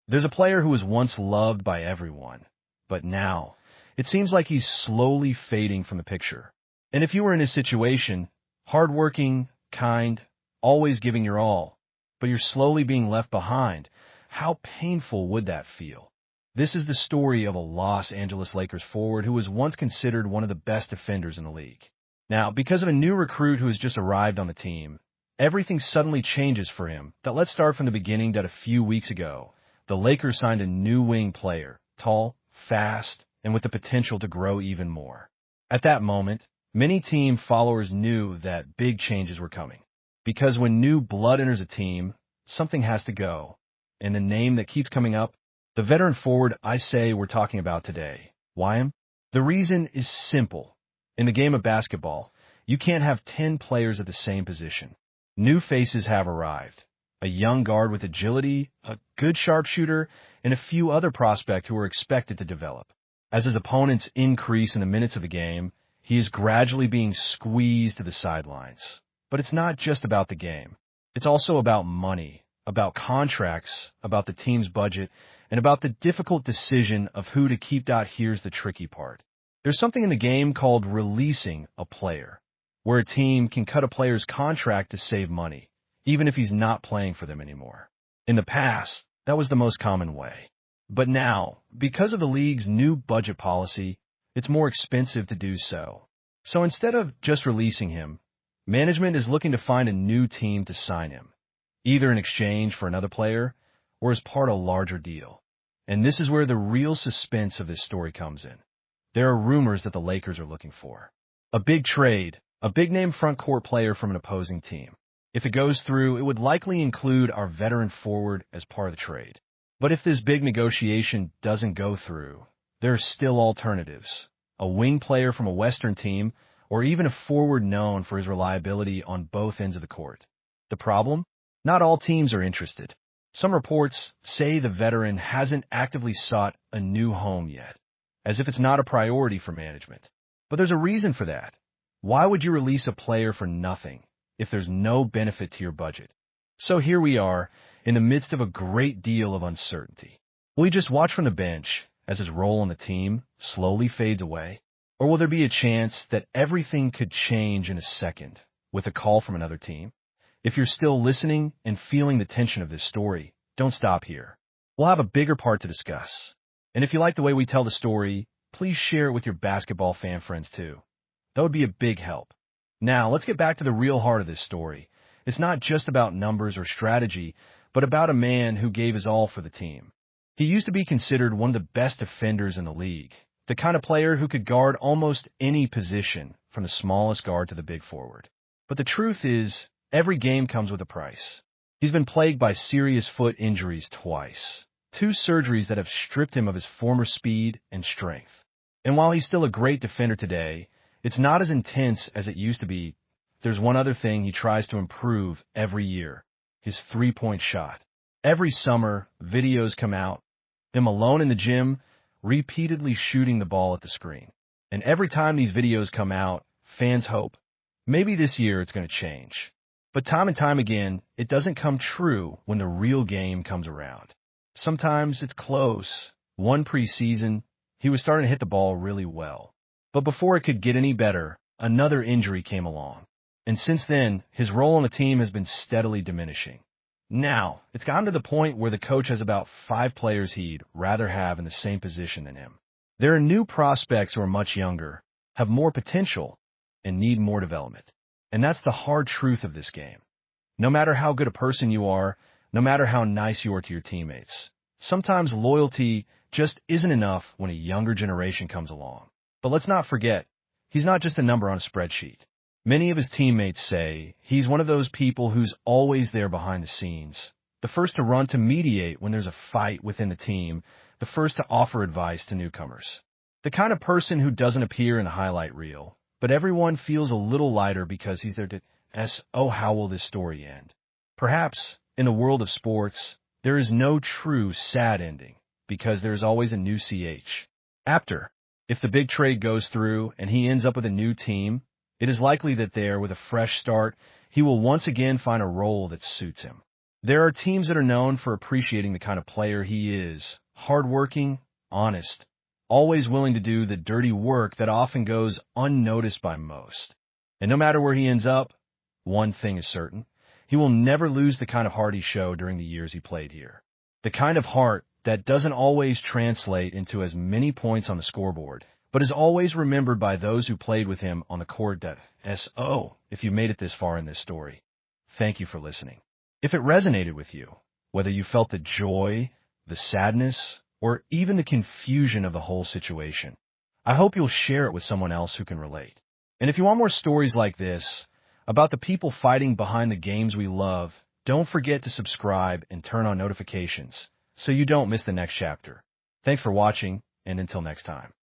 There's a player who was once loved by everyone, but now it seems like he's slowly fading from the picture. And if you were in his situation, hardworking, kind, always giving your all, but you're slowly being left behind, how painful would that feel? This is the story of a Los Angeles Lakers forward who was once considered one of the best defenders in the league. Now, because of a new recruit who has just arrived on the team, everything suddenly changes for him. But let's start from the beginning that a few weeks ago, the Lakers signed a new wing player, tall, fast, and with the potential to grow even more. At that moment, many team followers knew that big changes were coming. Because when new blood enters a team, something has to go. And the name that keeps coming up, the veteran forward I say we're talking about today. Why him? The reason is simple. In the game of basketball, you can't have 10 players at the same position. New faces have arrived. A young guard with agility, a good sharpshooter, and a few other prospects who are expected to develop. As his opponents increase in the minutes of the game, he is gradually being squeezed to the sidelines. But it's not just about the game. It's also about money, about contracts, about the team's budget, and about the difficult decision of who to keep. Here's the tricky part. There's something in the game called releasing a player, where a team can cut a player's contract to save money, even if he's not playing for them anymore. In the past, that was the most common way. But now, because of the league's new budget policy, it's more expensive to do so. So instead of just releasing him, management is looking to find a new team to sign him, either in exchange for another player or as part of a larger deal. And this is where the real suspense of this story comes in. There are rumors that the Lakers are looking for a big trade, a big-name front-court player from an opposing team. If it goes through, it would likely include our veteran forward as part of the trade. But if this big negotiation doesn't go through, there are still alternatives. A wing player from a Western team, or even a forward known for his reliability on both ends of the court. The problem? Not all teams are interested. Some reports say the veteran hasn't actively sought a new home yet, as if it's not a priority for management. But there's a reason for that. Why would you release a player for nothing if there's no benefit to your budget? So here we are, in the midst of a great deal of uncertainty. Will he just watch from the bench as his role on the team slowly fades away? Or will there be a chance that everything could change in a second with a call from another team? If you're still listening and feeling the tension of this story, don't stop here. We'll have a bigger part to discuss. And if you like the way we tell the story, please share it with your basketball fan friends too. That would be a big help. Now, let's get back to the real heart of this story. It's not just about numbers or strategy, but about a man who gave his all for the team. He used to be considered one of the best defenders in the league, the kind of player who could guard almost any position, from the smallest guard to the big forward. But the truth is, every game comes with a price. He's been plagued by serious foot injuries twice, 2 surgeries that have stripped him of his former speed and strength. And while he's still a great defender today, it's not as intense as it used to be. There's one other thing he tries to improve every year, his three-point shot. Every summer, videos come out, him alone in the gym, repeatedly shooting the ball at the screen. And every time these videos come out, fans hope, maybe this year it's going to change. But time and time again, it doesn't come true when the real game comes around. Sometimes it's close. One preseason, he was starting to hit the ball really well. But before it could get any better, another injury came along. And since then, his role on the team has been steadily diminishing. Now, it's gotten to the point where the coach has about 5 players he'd rather have in the same position than him. There are new prospects who are much younger, have more potential, and need more development. And that's the hard truth of this game. No matter how good a person you are, no matter how nice you are to your teammates, sometimes loyalty just isn't enough when a younger generation comes along. But let's not forget, he's not just a number on a spreadsheet. Many of his teammates say he's one of those people who's always there behind the scenes, the first to run to mediate when there's a fight within the team, the first to offer advice to newcomers. The kind of person who doesn't appear in the highlight reel, but everyone feels a little lighter because he's there to ask, oh, how will this story end? Perhaps, in the world of sports, there is no true sad ending, because there's always a new CH. After, if the big trade goes through and he ends up with a new team, it is likely that there, with a fresh start, he will once again find a role that suits him. There are teams that are known for appreciating the kind of player he is, hardworking, honest, always willing to do the dirty work that often goes unnoticed by most. And no matter where he ends up, one thing is certain. He will never lose the kind of heart he showed during the years he played here. The kind of heart that doesn't always translate into as many points on the scoreboard, but is always remembered by those who played with him on the court. S.O. if you made it this far in this story. Thank you for listening. If it resonated with you, whether you felt the joy, the sadness, or even the confusion of the whole situation, I hope you'll share it with someone else who can relate. And if you want more stories like this, about the people fighting behind the games we love, don't forget to subscribe and turn on notifications so you don't miss the next chapter. Thanks for watching, and until next time.